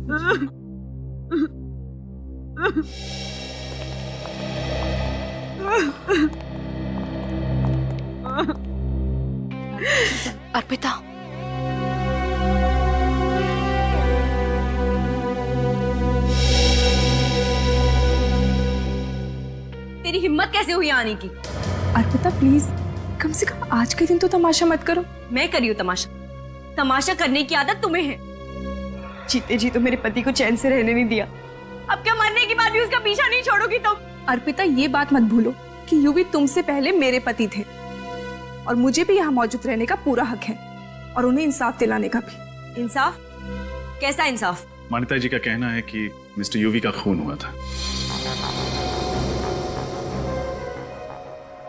अर्पिता, तेरी हिम्मत कैसे हुई आने की? अर्पिता प्लीज, कम से कम आज के दिन तो तमाशा मत करो। मैं करी हूँ तमाशा? तमाशा करने की आदत तुम्हें है। जीते जी तो मेरे पति को चैन से रहने नहीं दिया, अब क्या मरने के बाद भी उसका पीछा नहीं छोड़ोगी तुम? अर्पिता ये बात मत भूलो कि यूवी तुमसे पहले मेरे पति थे और मुझे भी यहाँ मौजूद रहने का पूरा हक है और उन्हें इंसाफ दिलाने का भी। इंसाफ? कैसा इंसाफ? मान्यता जी का कहना है कि मिस्टर यूवी का खून हुआ था।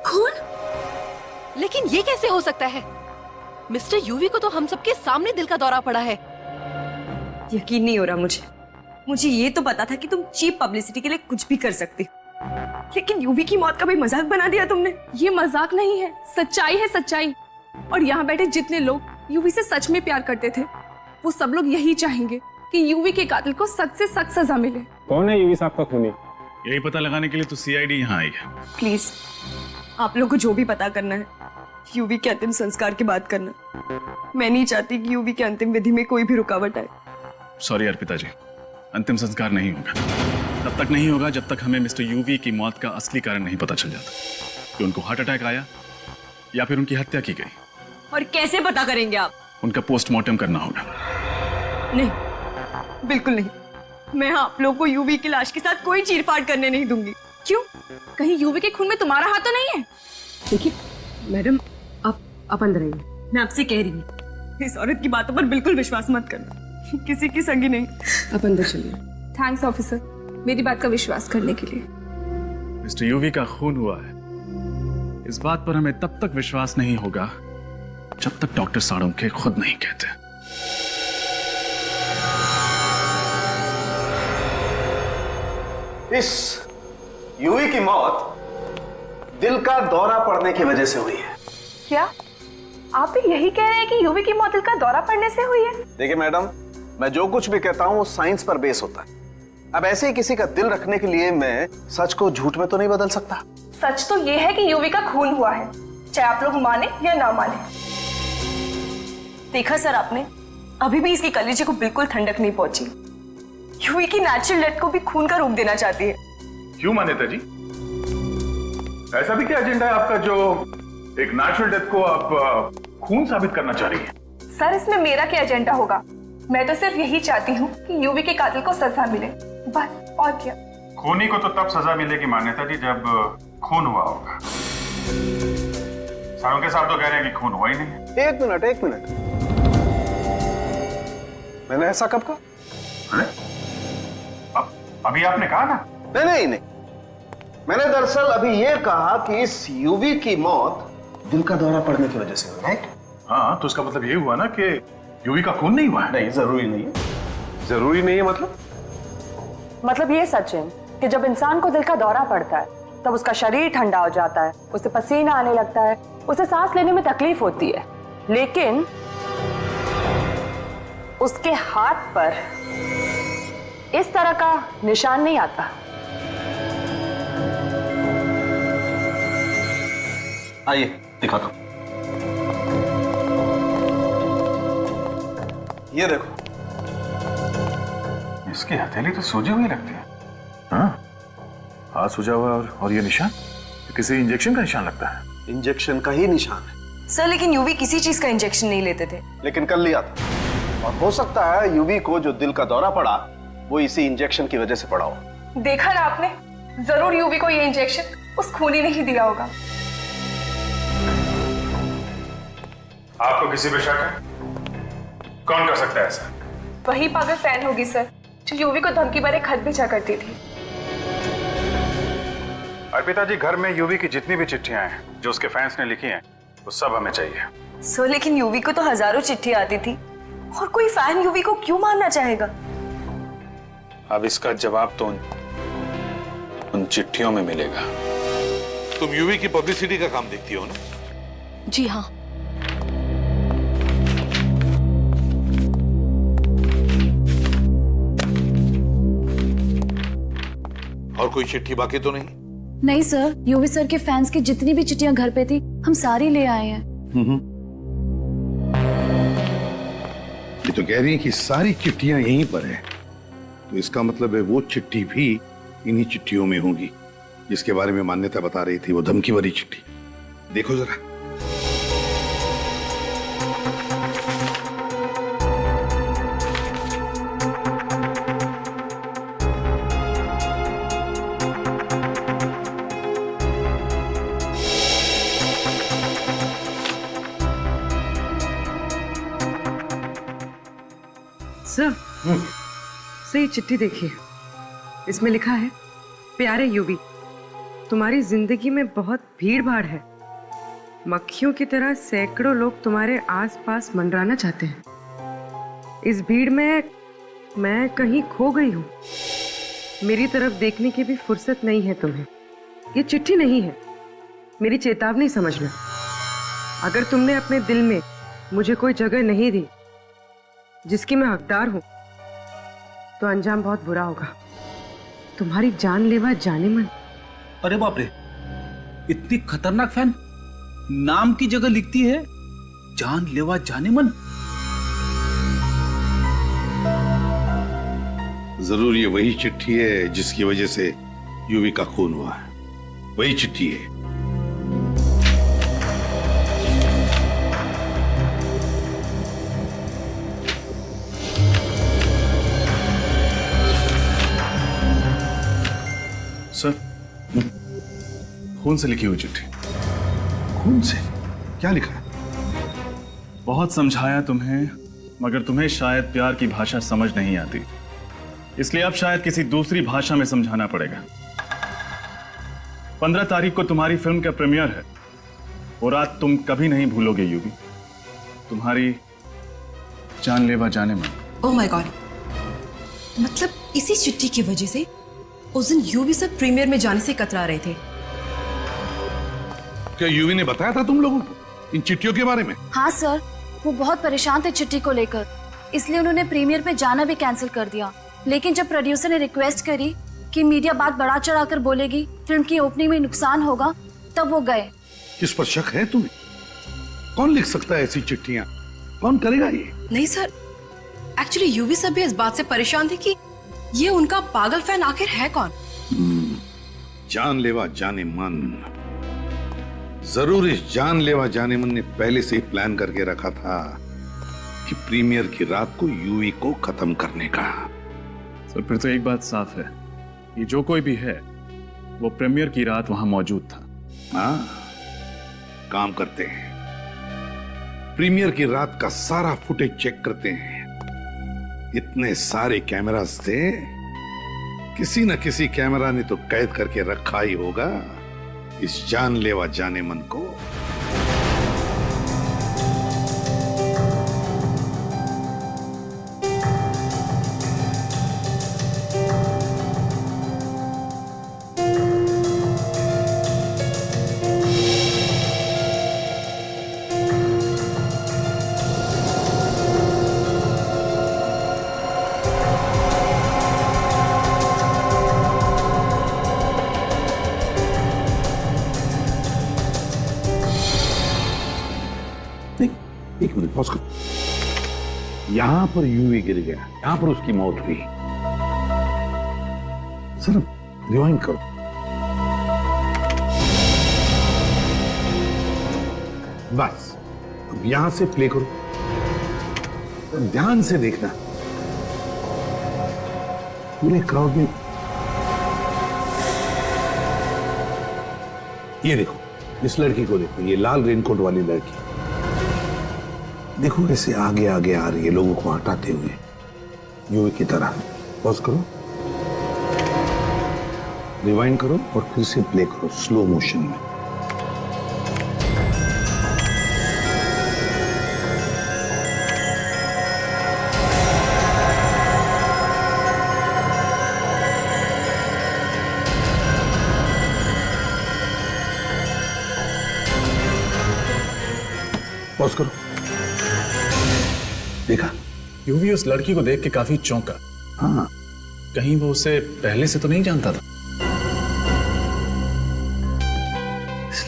खून? लेकिन ये कैसे हो सकता है? मिस्टर यूवी को तो हम सबके सामने दिल का दौरा पड़ा है। यकीन नहीं हो रहा मुझे ये तो पता था कि तुम चीप पब्लिसिटी के लिए कुछ भी कर सकती, लेकिन यूवी की मौत का भी मजाक बना दिया तुमने। ये मजाक नहीं है, सच्चाई है सच्चाई। और यहाँ बैठे जितने लोग यूवी से सच में प्यार करते थे, वो सब लोग यही चाहेंगे कि यूवी के कातिल को सख्त से सख्त सजा मिले। कौन है यूवी साहब का खूनी? यही पता लगाने के लिए तो सीआईडी यहाँ आई है। प्लीज आप लोग को जो भी पता करना है, यूवी के अंतिम संस्कार की बात करना। मैं नहीं चाहती कि यूवी के अंतिम विधि में कोई भी रुकावट आए। सॉरी अर्पिता जी, अंतिम संस्कार नहीं होगा। तब तक नहीं होगा जब तक हमें मिस्टर यूवी की मौत का असली कारण नहीं पता चल जाता कि उनको हार्ट अटैक आया या फिर उनकी हत्या की गई। और कैसे पता करेंगे आप? उनका पोस्टमार्टम करना होगा। नहीं, बिल्कुल नहीं। मैं आप लोगों को यूवी की लाश के साथ कोई चीरफाड़ करने नहीं दूंगी। क्यों? कहीं यूवी के खून में तुम्हारा हाथ तो नहीं है? देखिए मैडम, आप अंदर आइए। मैं आपसे कह रही हूँ, इस औरत की बातों पर बिल्कुल विश्वास मत करना, किसी की संगी नहीं। आप अंदर चलिए। थैंक्स ऑफिसर, मेरी बात का विश्वास करने के लिए। मिस्टर यूवी का खून हुआ है, इस बात पर हमें तब तक विश्वास नहीं होगा जब तक डॉक्टर साळुंखे खुद नहीं कहते। इस यूवी की मौत दिल का दौरा पड़ने की वजह से हुई है। क्या आप भी यही कह रहे हैं कि यूवी की मौत दिल का दौरा पड़ने से हुई है? देखिए मैडम, मैं जो कुछ भी कहता हूँ वो साइंस पर बेस होता है। अब ऐसे ही किसी का दिल रखने के लिए मैं सच को झूठ में तो नहीं बदल सकता। सच तो ये है कि यूवी का खून हुआ है, चाहे आप लोग माने या ना माने। देखा सर आपने, अभी भी इसकी कलेजे को बिल्कुल ठंडक नहीं पहुंची। यूवी की नेचुरल डेथ को भी खून का रूप देना चाहती है। क्यों मान्यता जी, ऐसा भी क्या एजेंडा है आपका जो एक नेचुरल डेथ को आप खून साबित करना चाह रही है? सर इसमें मेरा क्या एजेंडा होगा? मैं तो सिर्फ यही चाहती हूँ कि यूवी के कातिल को सजा मिले, बस। और क्या? खूनी को तो तब सजा मिलेगी मान्यता जी जब खून हुआ होगा। साळुंखे साहब तो कह रहे हैं कि खून हुआ ही नहीं है। एक मिनट, मैंने ऐसा कब कहा? अरे अभी आपने कहा ना। नहीं, मैंने दरअसल अभी ये कहा कि इस यूवी की मौत दिल का दौरा पड़ने की वजह से हुई, राइट? हाँ, तो उसका मतलब ये हुआ ना कि यूवी का खून नहीं हुआ है। नहीं, जरूरी नहीं है। जरूरी नहीं है मतलब ये सच है कि जब इंसान को दिल का दौरा पड़ता है तब उसका शरीर ठंडा हो जाता है, उसे पसीना आने लगता है, उसे सांस लेने में तकलीफ होती है, लेकिन उसके हाथ पर इस तरह का निशान नहीं आता। आइए दिखाता हूं। ये देखो, इसकी हथेली तो सूजी हुई लगती है। हाँ, हाथ सूजा हुआ और ये निशान तो किसी इंजेक्शन का निशान लगता है। इंजेक्शन का ही निशान है सर, लेकिन यूवी किसी चीज का इंजेक्शन नहीं लेते थे। लेकिन कर लिया था, और हो सकता है यूवी को जो दिल का दौरा पड़ा वो इसी इंजेक्शन की वजह से पड़ा हो। देखा ना आपने, जरूर यूवी को ये इंजेक्शन उस खूनी ने ही दिया होगा। आपको किसी पे शक है? कौन कर सकता है ऐसा? वही पागल फैन होगी सर, जो यूवी को धमकी भरे खत भेजा करती थी। अर्पिता जी, घर में यूवी की जितनी भी चिट्ठियां हैं जो उसके फैंस ने लिखी हैं, वो सब हमें चाहिए। सर, लेकिन यूवी को तो हजारों चिट्ठी आती थी, और कोई फैन यूवी को क्यों मारना चाहेगा? अब इसका जवाब तो उन चिट्ठियों में मिलेगा। तुम यूवी की पब्लिसिटी का काम देखती हो ना? जी हाँ। और कोई चिट्ठी बाकी तो नहीं? नहीं सर, यूवी सर के फैंस की जितनी भी चिट्ठियां घर पे थी हम सारी ले आए हैं। ये तो कह रही है कि सारी चिट्ठियां यहीं पर है, तो इसका मतलब है वो चिट्ठी भी इन्हीं चिट्ठियों में होगी जिसके बारे में मान्यता बता रही थी, वो धमकी भरी चिट्ठी। देखो जरा। सर ये चिट्ठी देखिए, इसमें लिखा है, प्यारे यूवी, तुम्हारी जिंदगी में बहुत भीड़ भाड़ है। मक्खियों की तरह सैकड़ों लोग तुम्हारे आसपास मंडराना चाहते हैं। इस भीड़ में मैं कहीं खो गई हूँ। मेरी तरफ देखने की भी फुर्सत नहीं है तुम्हें। ये चिट्ठी नहीं है, मेरी चेतावनी समझना। अगर तुमने अपने दिल में मुझे कोई जगह नहीं दी जिसकी मैं हकदार हूं, तो अंजाम बहुत बुरा होगा। तुम्हारी जानलेवा जाने मन। अरे बाप रे, इतनी खतरनाक फैन, नाम की जगह लिखती है जानलेवा जाने मन। जरूर ये वही चिट्ठी है जिसकी वजह से यूवी का खून हुआ है। वही चिट्ठी है। सर, खून से लिखी हुई चिट्ठी। खून से? क्या लिखा है? बहुत समझाया तुम्हें, मगर तुम्हें शायद प्यार की भाषा समझ नहीं आती, इसलिए अब शायद किसी दूसरी भाषा में समझाना पड़ेगा। 15 तारीख को तुम्हारी फिल्म का प्रीमियर है। वो रात तुम कभी नहीं भूलोगे यूवी, तुम्हारी जानलेवा जाने मन। ओह माय गॉड, मतलब इसी चिट्ठी की वजह से उस दिन यूवी सर प्रीमियर में जाने से कतरा रहे थे। क्या यूवी ने बताया था तुम लोगों को इन चिट्ठियों के बारे में? हाँ सर, वो बहुत परेशान थे चिट्ठी को लेकर, इसलिए उन्होंने प्रीमियर पे जाना भी कैंसिल कर दिया। लेकिन जब प्रोड्यूसर ने रिक्वेस्ट करी कि मीडिया बात बढ़ा चढ़ाकर बोलेगी, फिल्म की ओपनिंग में नुकसान होगा, तब वो गए। किस पर शक है तुम्हें? कौन लिख सकता है ऐसी चिट्ठियां? कौन करेगा ये? नहीं सर, एक्चुअली यूवी सर भी इस बात से परेशान थे कि ये उनका पागल फैन आखिर है कौन। जानलेवा जाने मन। जरूर इस जानलेवा जाने मन ने पहले से ही प्लान करके रखा था कि प्रीमियर की रात को यूवी को खत्म करने का। सर, फिर तो एक बात साफ है, ये जो कोई भी है वो प्रीमियर की रात वहां मौजूद था। हाँ, काम करते हैं, प्रीमियर की रात का सारा फुटेज चेक करते हैं। इतने सारे कैमरास थे, किसी न किसी कैमरा ने तो कैद करके रखा ही होगा इस जानलेवा जाने मन को। एक मिनट पॉज करो। यहां पर यूवी गिर गया, यहां पर उसकी मौत हुई। सर रिवाइंड करो। बस अब यहां से प्ले करो, तो ध्यान से देखना। पूरे क्राउड में ये देखो, इस लड़की को देखो, ये लाल रेनकोट वाली लड़की देखो कैसे आगे आगे आ रही है, लोगों को हटाते हुए यूवी की तरह। पॉज करो, रिवाइंड करो और फिर से प्ले करो स्लो मोशन में। पॉज करो। देखा? यूवी उस लड़की को देख के काफी चौंका। हाँ, कहीं वो उसे पहले से तो नहीं जानता था।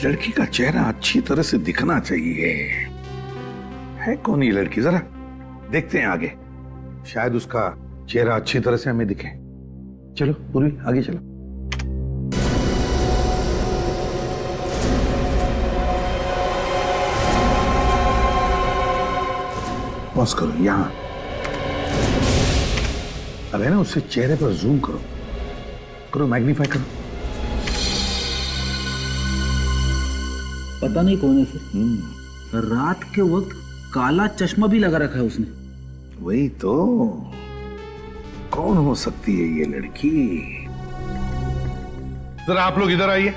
लड़की का चेहरा अच्छी तरह से दिखना चाहिए। है कौन ये लड़की, जरा देखते हैं आगे, शायद उसका चेहरा अच्छी तरह से हमें दिखे। चलो पूर्वी आगे चलो। पॉज करो यहां। अब है ना, उससे चेहरे पर जूम करो, करो मैग्नीफाई करो। पता नहीं कौन है सर। रात के वक्त काला चश्मा भी लगा रखा है उसने। वही तो, कौन हो सकती है ये लड़की? जरा आप लोग इधर आइए।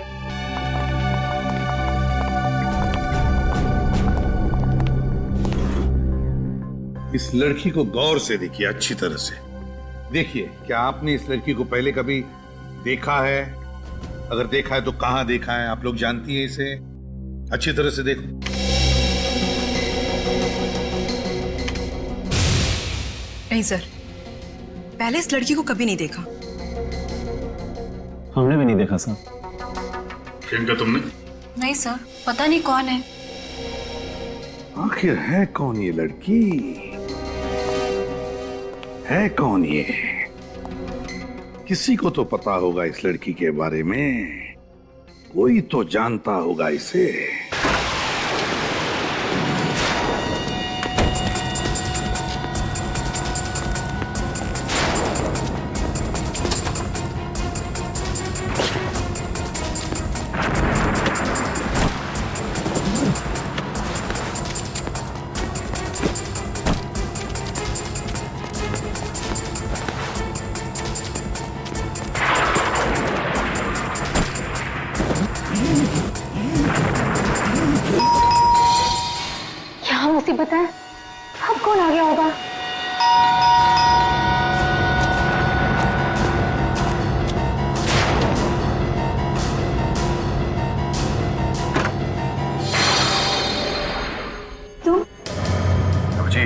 इस लड़की को गौर से देखिए, अच्छी तरह से देखिए। क्या आपने इस लड़की को पहले कभी देखा है? अगर देखा है तो कहां देखा है? आप लोग जानती हैं इसे? अच्छी तरह से देखो। नहीं सर, पहले इस लड़की को कभी नहीं देखा। हमने भी नहीं देखा सर। प्रियंका तुमने? नहीं सर, पता नहीं कौन है। आखिर है कौन ये लड़की? है कौन ये? किसी को तो पता होगा इस लड़की के बारे में, कोई तो जानता होगा इसे। मुसीबत है, अब कौन आ गया होगा? तुम? जी,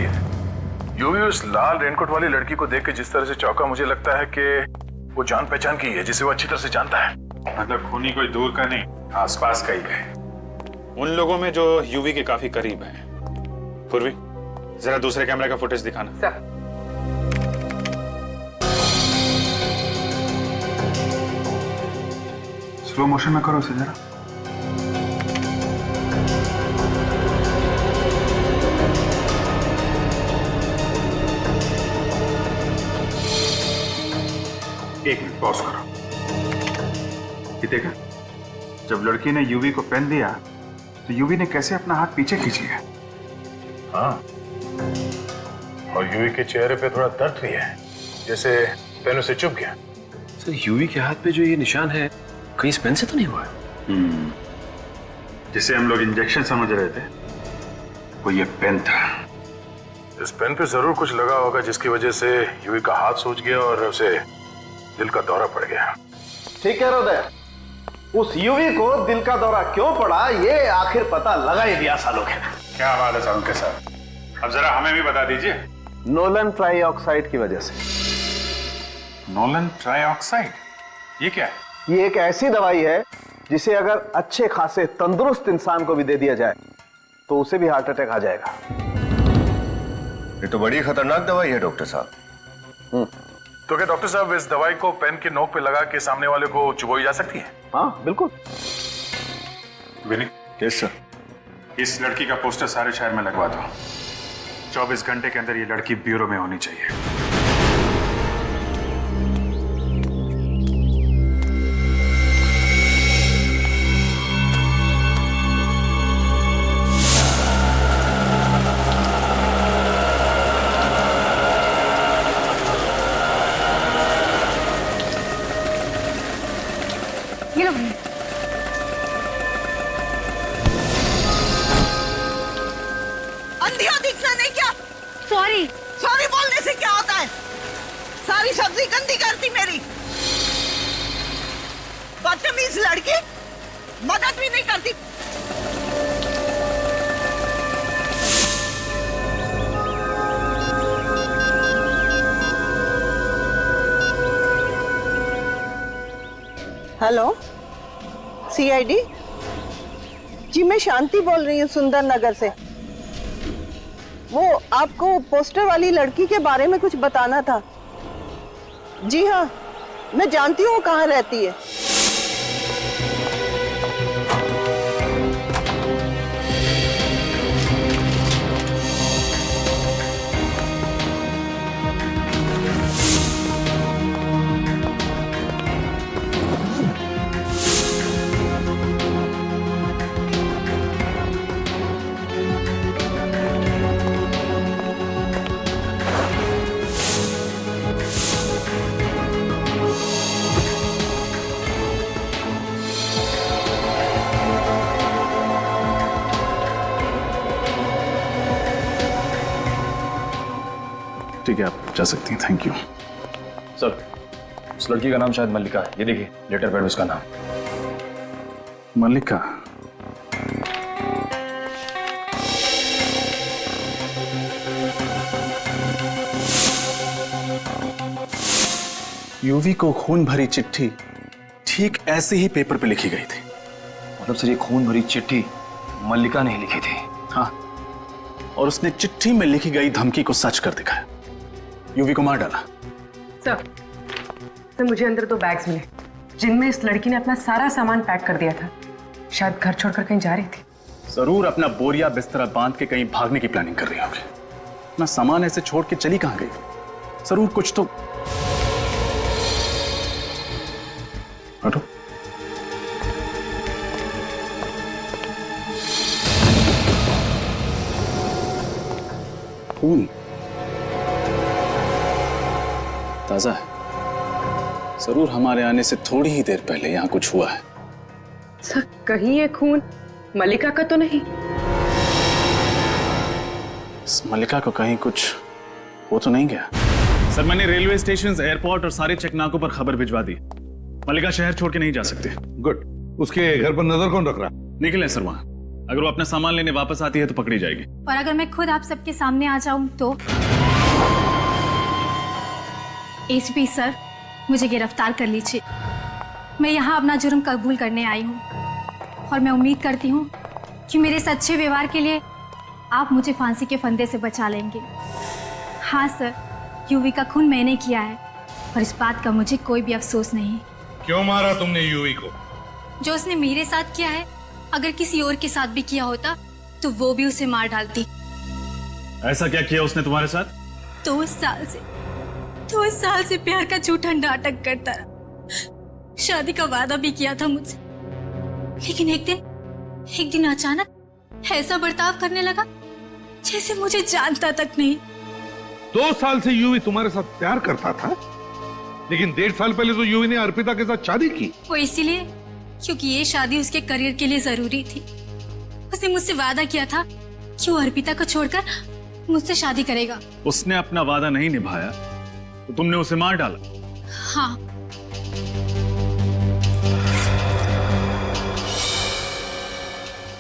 यूवी उस लाल रेनकोट वाली लड़की को देख के जिस तरह से चौंका, मुझे लगता है कि वो जान पहचान की है, जिसे वो अच्छी तरह से जानता है। मतलब खूनी कोई दूर का नहीं, आसपास का ही है। उन लोगों में जो यूवी के काफी करीब है। पूर्वी, जरा दूसरे कैमरे का फुटेज दिखाना। सर। स्लो मोशन में करो उसे जरा। एक मिनट पॉज करो। ये देखा, जब लड़की ने यूवी को पेन दिया तो यूवी ने कैसे अपना हाथ पीछे खींच लिया। हाँ, और यूवी के चेहरे पे थोड़ा दर्द भी है, जैसे पेन उसे चुभ गया। सर, यूवी के हाथ पे जो ये निशान है, कहीं इस पेन से तो नहीं हुआ? जिसे हम लोग इंजेक्शन समझ रहे थे, वो ये पेन था। इस पेन पे जरूर कुछ लगा होगा, जिसकी वजह से यूवी का हाथ सूज गया और उसे दिल का दौरा पड़ गया। ठीक कह रहे हो दया। उस यूवी को दिल का दौरा क्यों पड़ा, ये आखिर पता लगा ही दिया सालों के। क्या बात है साहब के साथ, अब जरा हमें भी बता दीजिए। नोलन ट्राइऑक्साइड की वजह से। नोलन ट्राइऑक्साइड, ये क्या है? ये एक ऐसी दवाई है जिसे अगर अच्छे खासे तंदुरुस्त इंसान को भी दे दिया जाए तो उसे भी हार्ट अटैक आ जाएगा। ये तो बड़ी खतरनाक दवाई है डॉक्टर साहब। तो क्या डॉक्टर साहब, इस दवाई को पेन के नोक पे लगा के सामने वाले को चुबोई जा सकती है? हाँ बिल्कुल। विनी, यस सर। इस लड़की का पोस्टर सारे शहर में लगवा दो। 24 घंटे के अंदर ये लड़की ब्यूरो में होनी चाहिए। ये लो। अंधिया दिखना नहीं क्या? सॉरी। सॉरी बोलने से क्या होता है? सारी सब्जी गंदी करती मेरी। बदतमीज लड़की, मदद भी नहीं करती। Hello, CID? जी मैं शांति बोल रही हूँ सुंदर नगर से। वो आपको पोस्टर वाली लड़की के बारे में कुछ बताना था। जी हाँ, मैं जानती हूँ वो कहाँ रहती है। ठीक है, आप जा सकती हैं। Thank you sir. उस लड़की का नाम शायद मल्लिका है। ये देखिए लेटर पैड उसका नाम। मल्लिका? यूवी को खून भरी चिट्ठी ठीक ऐसे ही पेपर पे लिखी गई थी। मतलब सर ये खून भरी चिट्ठी मल्लिका ने लिखी थी? हाँ, और उसने चिट्ठी में लिखी गई धमकी को सच कर दिखाया। यूवी को मार डाला। सर मुझे अंदर 2 बैग्स मिले जिनमें इस लड़की ने अपना सारा सामान पैक कर दिया था। शायद घर छोड़कर कहीं जा रही थी। जरूर अपना बोरिया बिस्तरा बांध के कहीं भागने की प्लानिंग कर रही होगी। अपना सामान ऐसे छोड़ के चली कहां गई? जरूर कुछ तो। हटो। खून ताजा है। जरूर हमारे आने से थोड़ी ही देर पहले यहां कुछ हुआ है। सर कहीं ये खून मल्लिका का तो नहीं? इस मल्लिका को कहीं कुछ हो तो नहीं गया? सर मैंने रेलवे स्टेशन, एयरपोर्ट और सारे चेकनाकों पर खबर भिजवा दी। मल्लिका शहर छोड़ के नहीं जा सकते। गुड। उसके घर पर नजर कौन रख रहा? निखिल है सर वहां। अगर वो अपना सामान लेने वापस आती है तो पकड़ी जाएगी। और अगर मैं खुद आप सबके सामने आ जाऊं तो? एसपी सर, मुझे गिरफ्तार कर लीजिए। मैं यहाँ अपना जुर्म कबूल करने आई हूँ और मैं उम्मीद करती हूँ कि मेरे सच्चे व्यवहार के लिए आप मुझे फांसी के फंदे से बचा लेंगे। हाँ सर, यूवी का खून मैंने किया है और इस बात का मुझे कोई भी अफसोस नहीं। क्यों मारा तुमने यूवी को? जो उसने मेरे साथ किया है, अगर किसी और के साथ भी किया होता तो वो भी उसे मार डालती। ऐसा क्या किया उसने तुम्हारे साथ? 2 साल से प्यार का झूठा नाटक करता रहा। शादी का वादा भी किया था मुझसे, लेकिन एक दिन अचानक ऐसा बर्ताव करने लगा जैसे मुझे जानता तक नहीं। 2 साल से यूवी तुम्हारे साथ प्यार करता था, लेकिन 1.5 साल पहले तो यूवी ने अर्पिता के साथ शादी की। वो इसीलिए क्योंकि ये शादी उसके करियर के लिए जरूरी थी। उसने मुझसे वादा किया था कि वो अर्पिता को छोड़कर मुझसे शादी करेगा। उसने अपना वादा नहीं निभाया तो तुमने उसे मार डाला? हाँ।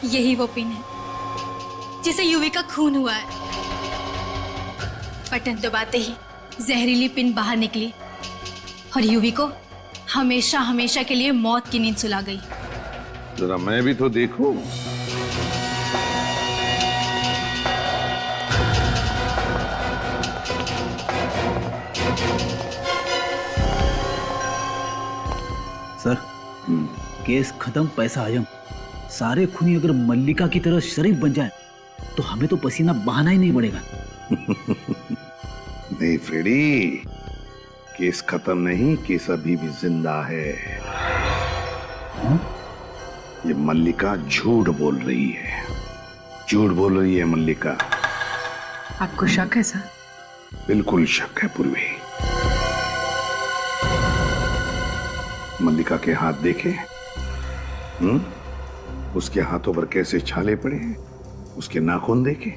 यही वो पिन है जिसे यूवी का खून हुआ है। बटन दबाते ही जहरीली पिन बाहर निकली और यूवी को हमेशा हमेशा के लिए मौत की नींद सुला गई। जरा मैं भी तो देखूं। सर, केस खत्म, पैसा हजम। सारे खूनी अगर मल्लिका की तरह शरीफ बन जाए तो हमें तो पसीना बहाना ही नहीं पड़ेगा। नहीं फ्रेडी, केस खत्म नहीं, केस अभी भी जिंदा है। ये मल्लिका झूठ बोल रही है। झूठ बोल रही है मल्लिका। आपको शक है सर? बिल्कुल शक है पूर्वी। मल्लिका के हाथ देखे? उसके हाथों पर कैसे छाले पड़े हैं? उसके नाखून देखे?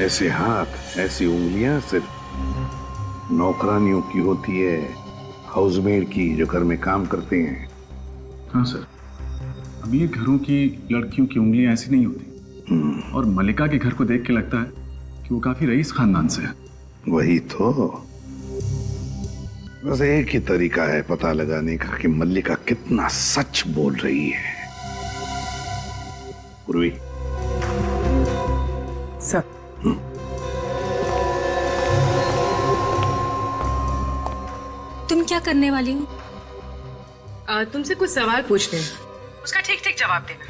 ऐसे हाथ, ऐसी उंगलियां सिर्फ नौकरानियों की होती है, हाउसमेड की, जो घर में काम करते हैं। हाँ सर, अब ये घरों की लड़कियों की उंगलियां ऐसी नहीं होती। और मल्लिका के घर को देख के लगता है कि वो काफी रईस खानदान से है। वही तो। बस एक ही तरीका है पता लगाने का कि मल्लिका कितना सच बोल रही है। पूर्वी सर। तुम क्या करने वाली हो? तुमसे कुछ सवाल पूछने हैं, उसका ठीक ठीक जवाब देना।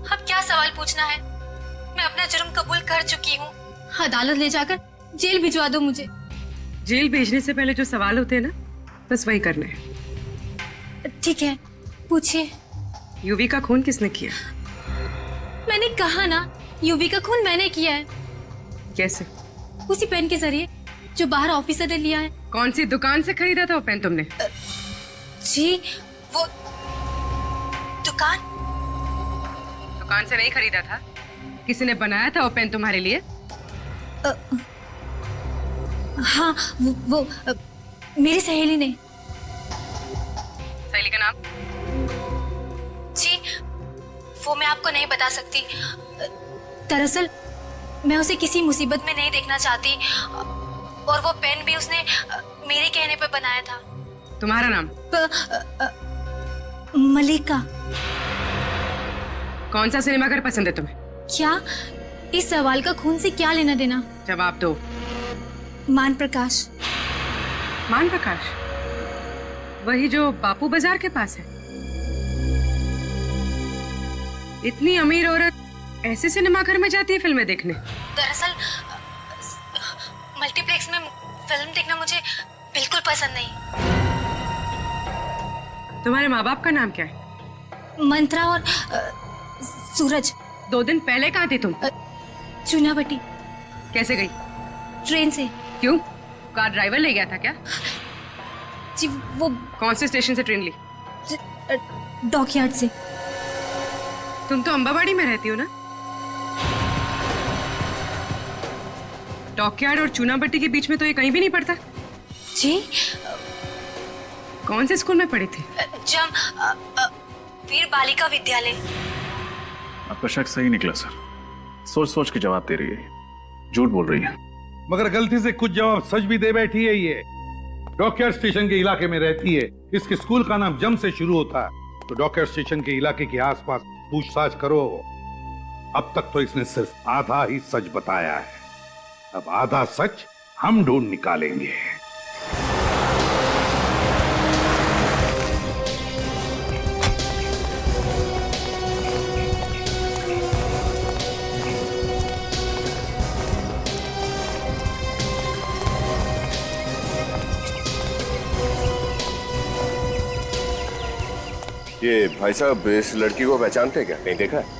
अब क्या सवाल पूछना है? मैं अपना जुर्म कबूल कर चुकी हूँ। अदालत ले जाकर जेल भिजवा दो मुझे। जेल भेजने से पहले जो सवाल होते हैं ना, बस वही करने हैं। ठीक है, पूछिए। यूवी का खून किसने किया? मैंने कहा ना, यूवी का खून मैंने किया है। कैसे? उसी पेन के जरिए जो बाहर ऑफिसर ने लिया है। कौन सी दुकान से खरीदा था वो पेन तुमने? जी वो दुकान से नहीं खरीदा था, किसी ने बनाया था वो पेन तुम्हारे लिए? हाँ वो मेरी सहेली ने। सहेली का नाम? जी वो मैं आपको नहीं बता सकती। दरअसल मैं उसे किसी मुसीबत में नहीं देखना चाहती, और वो पेन भी उसने मेरे कहने पे बनाया था। तुम्हारा नाम? मलिका। कौन सा सिनेमाघर पसंद है तुम्हें? क्या इस सवाल का खून से क्या लेना देना? जवाब दो। मान प्रकाश। मान प्रकाश? वही जो बापू बाजार के पास है? इतनी अमीर औरत ऐसे सिनेमाघर में जाती है फिल्में देखने? दरअसल मल्टीप्लेक्स में फिल्म देखना मुझे बिल्कुल पसंद नहीं। तुम्हारे माँ बाप का नाम क्या है? मंत्रा और सूरज। 2 दिन पहले कहाँ थी तुम? चुनाभट्टी। कैसे गई? ट्रेन से। क्यों? कार ड्राइवर ले गया था क्या? जी वो। कौन से स्टेशन से ट्रेन ली? डॉकयार्ड से। तुम तो अंबाबाड़ी में रहती हो ना? डॉकयार्ड और चूनाभट्टी के बीच में तो ये कहीं भी नहीं पड़ता। जी कौन से स्कूल में पढ़ी थी? वीर बालिका विद्यालय। आपका शक सही निकला सर, सोच सोच के जवाब दे रही है, झूठ बोल रही है। मगर गलती से कुछ जवाब सच भी दे बैठी है। ये डॉकयार्ड स्टेशन के इलाके में रहती है, इसके स्कूल का नाम जम से शुरू होता है। तो डॉकयार्ड स्टेशन के इलाके के आसपास पूछताछ करो। अब तक तो इसने सिर्फ आधा ही सच बताया है, अब आधा सच हम ढूंढ निकालेंगे। ये भाई साहब इस लड़की को पहचानते क्या? नहीं देखा है?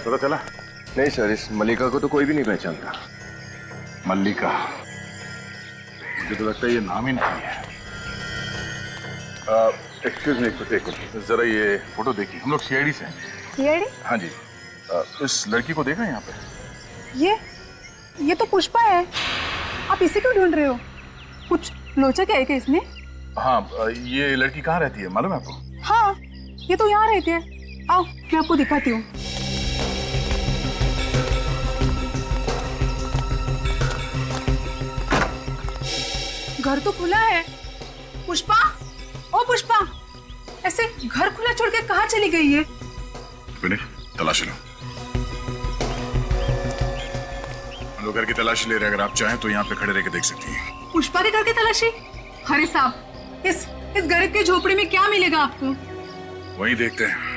पता चला? नहीं सर, इस मल्लिका को तो कोई भी नहीं पहचानता। मल्लिका? मुझे तो लगता है ये नाम ही नहीं है। एक्सक्यूज मी, एक मिनट जरा ये फोटो देखिए। हम लोग सीआईडी से हैं। सीआईडी? हाँ जी। इस लड़की को देखा यहाँ पे? ये तो पुष्पा है। आप इसे क्यों ढूंढ रहे हो? कुछ लोचा क्या है क्या इसने? हाँ, ये लड़की कहाँ रहती है मालूम है आपको? हाँ, ये तो यहाँ रहती है। आओ मैं आपको दिखाती हूँ। घर तो खुला है। पुष्पा, ओ पुष्पा, ऐसे घर खुला छोड़ के कहाँ चली गई है? बेटे, तलाशी लो। हम लोग घर की तलाशी ले रहे हैं, अगर आप चाहें तो यहाँ पे खड़े रह के देख सकती हैं। पुष्पा के घर की तलाशी? अरे साहब, इस गरीब की झोपड़ी में क्या मिलेगा आपको? वही देखते हैं।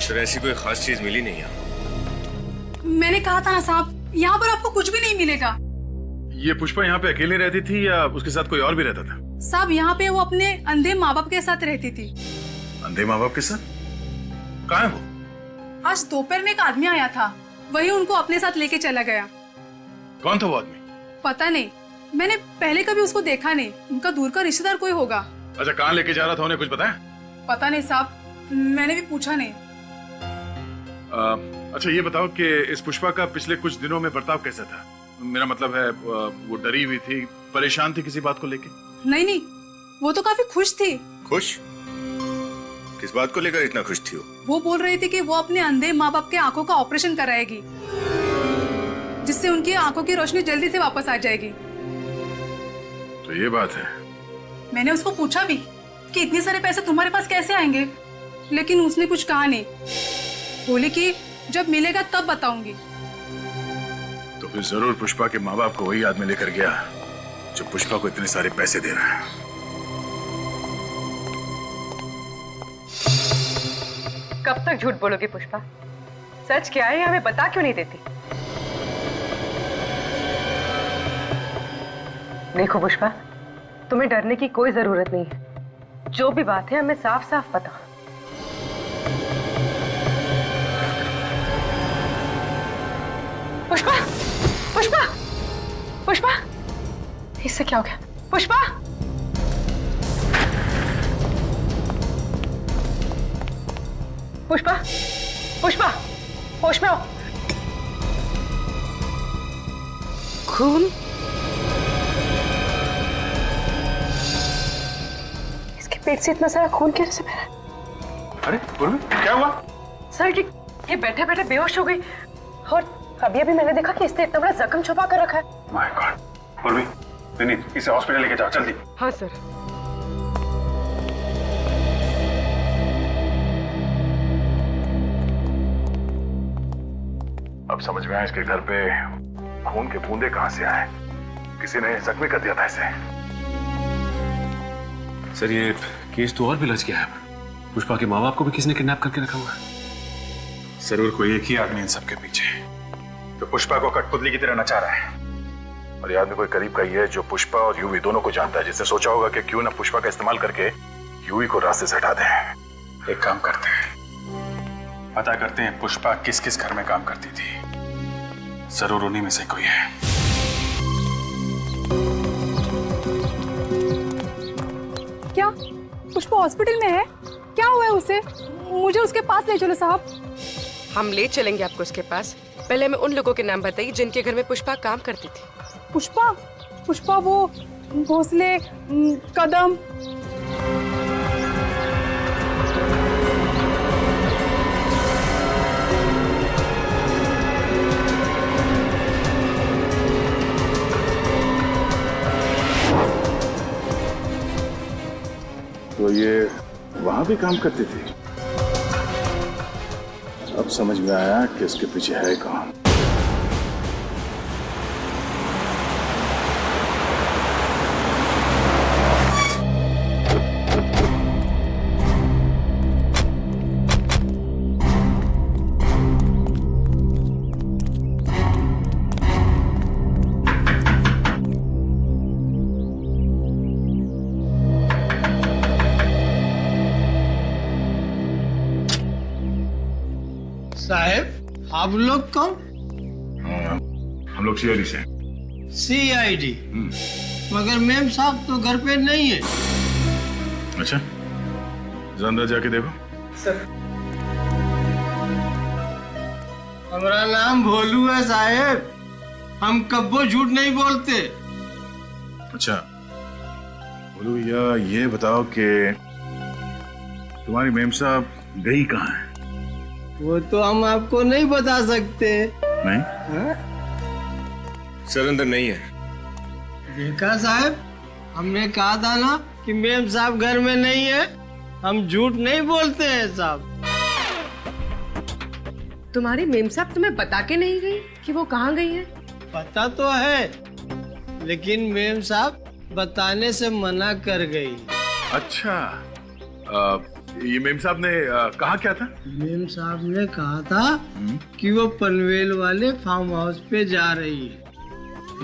सर ऐसी कोई खास चीज मिली नहीं यहाँ। मैंने कहा था ना साहब, यहाँ पर आपको कुछ भी नहीं मिलेगा। ये पुष्पा यहाँ पे अकेले रहती थी या उसके साथ कोई और भी रहता था? साहब यहाँ पे वो अपने अंधे माँ बाप के साथ रहती थी। अंधे माँ बाप के साथ? कहाँ है वो? आज दोपहर में एक आदमी आया था, वही उनको अपने साथ लेके चला गया। कौन था वो आदमी? पता नहीं, मैंने पहले कभी उसको देखा नहीं। उनका दूर का रिश्तेदार कोई होगा। अच्छा, कहाँ लेके जा रहा था उन्हें कुछ बताया? पता नहीं साहब, मैंने भी पूछा नहीं। अच्छा ये बताओ कि इस पुष्पा का पिछले कुछ दिनों में बर्ताव कैसा था? मेरा मतलब है वो डरी हुई थी, परेशान थी किसी बात को लेके? नहीं, वो तो काफी खुश थी। खुश? किस बात को लेकर इतना खुश थी वो बोल रही थी कि वो अपने अंधे माँ बाप के आंखों का ऑपरेशन कराएगी, जिससे उनकी आंखों की रोशनी जल्दी से वापस आ जाएगी। तो ये बात है। मैंने उसको पूछा भी कि इतने सारे पैसे तुम्हारे पास कैसे आएंगे, लेकिन उसने कुछ कहा नहीं। बोली कि जब मिलेगा तब बताऊंगी। तो फिर जरूर पुष्पा के माँ बाप को वही आदमी लेकर गया जो पुष्पा को इतने सारे पैसे दे रहा है। कब तक झूठ बोलोगी पुष्पा? सच क्या है हमें बता क्यों नहीं देती? देखो पुष्पा, तुम्हें डरने की कोई जरूरत नहीं है। जो भी बात है हमें साफ साफ पता। पुष्पा, पुष्पा, पुष्पा, इससे क्या हो गया? पुष्पा, पुष्पा, पुष्पा, होश में आओ। खून? इसके पेट से इतना सारा खून कैसे बह रहा है? अरे पूर्वी, क्या हुआ? सर ये बैठे बैठे बेहोश हो गई और अभी अभी मैंने देखा कि इसने इतना बड़ा जख्म छुपा कर रखा है। My God. पूर्वी, नहीं, इसे हॉस्पिटल लेके जाओ जल्दी। हाँ सर। अब समझ में आया इसके घर पे खून के बूंदे कहां से आए। किसी ने जख्मी कर दिया था इसे। सर ये केस तो और भी लज गया है। पुष्पा के माँ बाप को भी किसी ने किडनैप करके रखा हुआ है। जरूर कोई एक ही आदमी इन सबके पीछे तो पुष्पा को कठपुतली की तरह नचा रहा है। और ये आदमी कोई करीब का ही है जो पुष्पा और यूवी दोनों को जानता है, जिसने सोचा होगा कि क्यों ना पुष्पा का इस्तेमाल करके यूवी को रास्ते से हटा दें। एक काम करते हैं, पता करते हैं पुष्पा किस किस घर में काम करती थी। जरूर उन्हीं में से कोई है। क्या पुष्पा हॉस्पिटल में है? क्या हुआ है उसे? मुझे उसके पास ले चलो साहब। हम ले चलेंगे आपको उसके पास। पहले हमें उन लोगों के नाम बताइए जिनके घर में पुष्पा काम करती थी। पुष्पा? पुष्पा वो भोसले, कदम। तो ये वहां भी काम करती थी। अब समझ में आया कि इसके पीछे है कौन। साहब आप लोग कौन? हम लोग सीआईडी से। सीआईडी? मगर मैम साहब तो घर पे नहीं है। अच्छा, अंदर जाके देखो। सर हमारा नाम भोलू है साहब, हम कब्बो झूठ नहीं बोलते। अच्छा बोलू, या ये बताओ कि तुम्हारी मेम साहब गई कहाँ है? वो तो हम आपको नहीं बता सकते। नहीं? हाँ? सर अंदर नहीं है। देखा साहब, हमने कहा था ना कि मेम साहब घर में नहीं है। हम झूठ नहीं बोलते हैं साहब। तुम्हारी मेम साहब तुम्हें बता के नहीं गई कि वो कहाँ गई है? पता तो है, लेकिन मेम साहब बताने से मना कर गई। अच्छा ये मेम साहब ने कहा क्या था? मेम साहब ने कहा था कि वो पनवेल वाले फार्म हाउस पे जा रही है,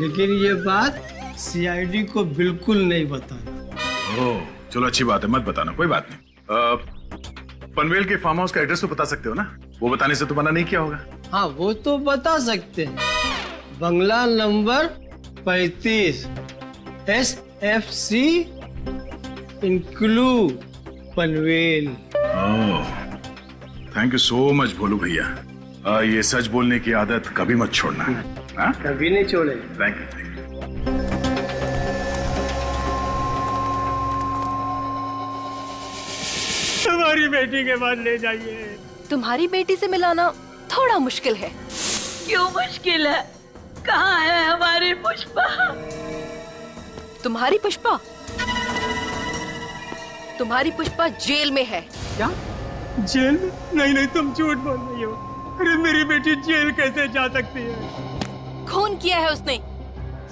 लेकिन ये बात सीआईडी को बिल्कुल नहीं बताना। ओह, चलो अच्छी बात है, मत बताना, कोई बात नहीं। पनवेल के फार्म हाउस का एड्रेस तो बता सकते हो ना? वो बताने से तो मना नहीं किया होगा। हाँ, वो तो बता सकते हैं। बंगला नंबर 35 SFC इंक्लू Panvel. Thank you so much Bholu भैया। ये सच बोलने की आदत कभी मत छोड़ना। हाँ? कभी नहीं छोड़े। Thank you. हमारी बेटी के बाद ले जाइए। तुम्हारी बेटी से मिलाना थोड़ा मुश्किल है। क्यों मुश्किल है? कहाँ है हमारी पुष्पा? तुम्हारी पुष्पा? तुम्हारी पुष्पा जेल में है। क्या? जेल में? नहीं नहीं, तुम झूठ बोल रही हो। अरे मेरी बेटी जेल कैसे जा सकती है? खून किया है उसने।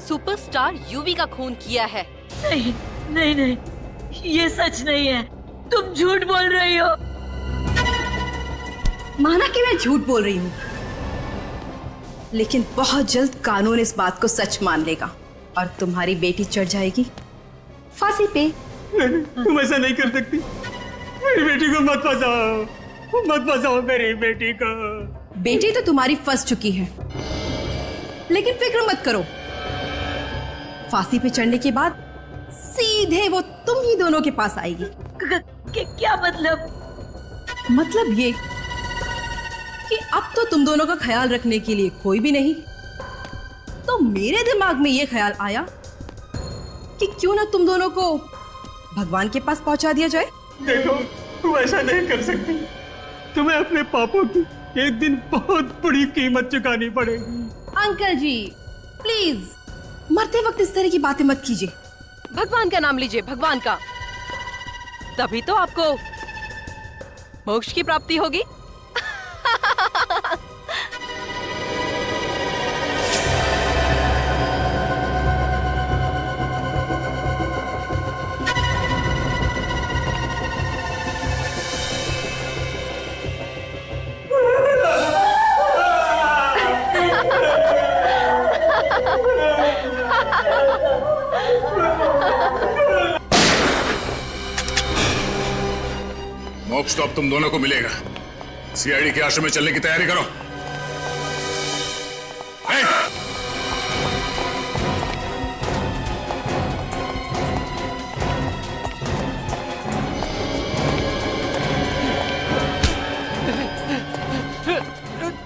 सुपरस्टार यूवी का खून किया है। नहीं नहीं नहीं, ये सच नहीं है, तुम झूठ बोल रही हो। माना कि मैं झूठ बोल रही हूँ, लेकिन बहुत जल्द कानून इस बात को सच मान लेगा और तुम्हारी बेटी चढ़ जाएगी फांसी पे। नहीं, तुम ऐसा नहीं कर सकती। मेरी बेटी को मत फंसाओ, मत फंसाओ मेरी बेटी को। बेटी तो तुम्हारी फंस चुकी है, लेकिन फिक्र मत करो, फांसी पे चढ़ने के बाद सीधे वो तुम ही दोनों के पास आएगी। क्या मतलब? मतलब ये कि अब तो तुम दोनों का ख्याल रखने के लिए कोई भी नहीं। तो मेरे दिमाग में ये ख्याल आया कि क्यों ना तुम दोनों को भगवान के पास पहुंचा दिया जाए। देखो, तुम ऐसा नहीं कर सकती। तुम्हें अपने पापों की एक दिन बहुत बड़ी कीमत चुकानी पड़ेगी। अंकल जी प्लीज, मरते वक्त इस तरह की बातें मत कीजिए। भगवान का नाम लीजिए, भगवान का, तभी तो आपको मोक्ष की प्राप्ति होगी। मोक्ष तो अब तुम दोनों को मिलेगा। सीआईडी के आश्रम में चलने की तैयारी करो।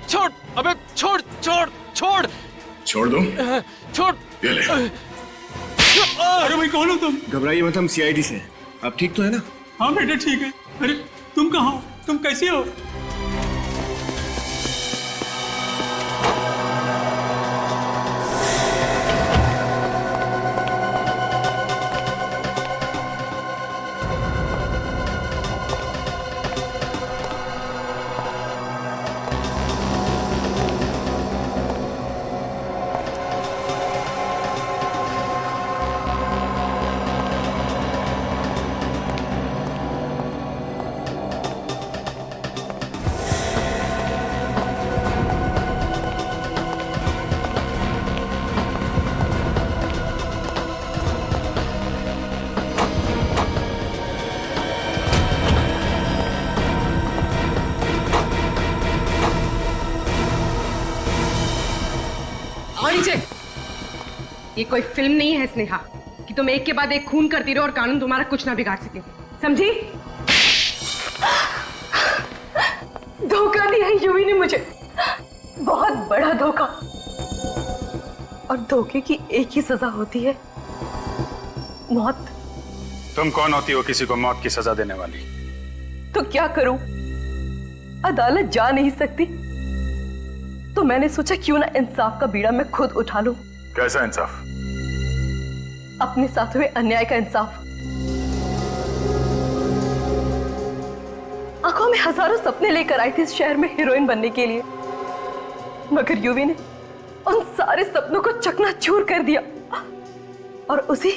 छोड़, अबे छोड़ छोड़ छोड़ छोड़ दो। छोड़। ये ले। अरे भाई, कौन हो तुम? घबराइए मत, हम सीआईडी से। आप ठीक तो है ना? हाँ बेटा ठीक है। अरे तुम कहाँ हो? तुम कैसे हो? ये कोई फिल्म नहीं है स्नेहा कि तुम एक के बाद एक खून करती रहो और कानून तुम्हारा कुछ ना बिगाड़ सके, समझी? धोखा दिया है यूवी ने मुझे, बहुत बड़ा धोखा। और धोखे की एक ही सजा होती है, मौत। तुम कौन होती हो किसी को मौत की सजा देने वाली? तो क्या करूं, अदालत जा नहीं सकती, तो मैंने सोचा क्यों ना इंसाफ का बीड़ा मैं खुद उठा लूं। कैसा इंसाफ? अपने साथ हुए अन्याय का इंसाफ। आंखों में हजारों सपने लेकर आई थी इस शहर में हीरोइन बनने के लिए, मगर यूवी ने उन सारे सपनों को चकनाचूर कर दिया और उसी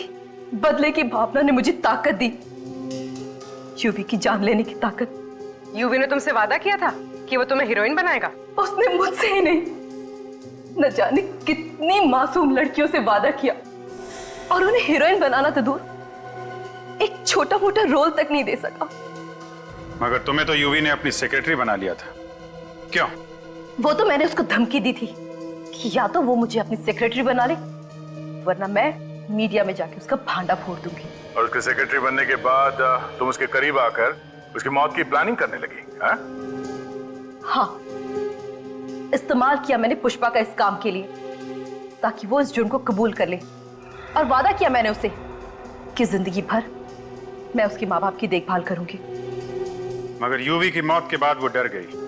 बदले की भावना ने मुझे ताकत दी। यूवी की जान लेने की ताकत। यूवी ने तुमसे वादा किया था कि वो तुम्हें हीरोइन बनाएगा। उसने मुझसे ही नहीं, न जाने कितनी मासूम लड़कियों से वादा किया, और उन्हें हीरोइन बनाना तो दूर, एक छोटा मोटा रोल तक नहीं दे सका। मगर तुम्हें तो यूवी ने अपनी सेक्रेटरी बना लिया था, क्यों? वो तो मैंने उसको धमकी दी थी कि या तो वो मुझे अपनी सेक्रेटरी बना ले, वरना मैं मीडिया में जाके उसका भांडा फोड़ दूंगी। और उसके सेक्रेटरी बनने के बाद तुम उसके करीब आकर उसकी मौत की प्लानिंग करने लगी, हाँ? हाँ, इस्तेमाल किया मैंने पुष्पा का इस काम के लिए, ताकि वो इस जुर्म को कबूल कर ले, और वादा किया मैंने उसे कि जिंदगी भर मैं उसके माँ बाप की देखभाल करूंगी। मगर यूवी की मौत के बाद वो डर गई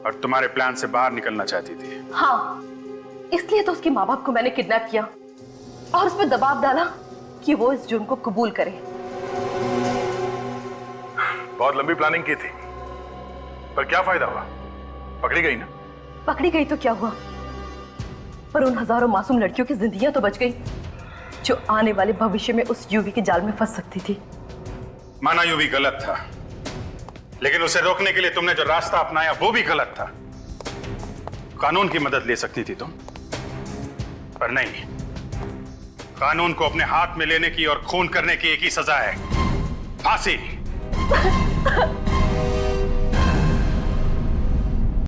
और तुम्हारे प्लान से बाहर निकलना चाहती थी। हाँ, इसलिए तो उसके माँ बाप को मैंने किडनैप किया और उस पर दबाव डाला कि वो इस जुर्म को कबूल करे। बहुत लंबी प्लानिंग की थी, पर क्या फायदा हुआ? पकड़ी गई ना? पकड़ी गई तो क्या हुआ, पर उन हजारों मासूम लड़कियों की जिंदगियां तो बच गई जो आने वाले भविष्य में उस यूवी के जाल में फंस सकती थी। माना यूवी गलत था, लेकिन उसे रोकने के लिए तुमने जो रास्ता अपनाया वो भी गलत था। कानून की मदद ले सकती थी तुम, पर नहीं। कानून को अपने हाथ में लेने की और खून करने की एक ही सजा है, फांसी।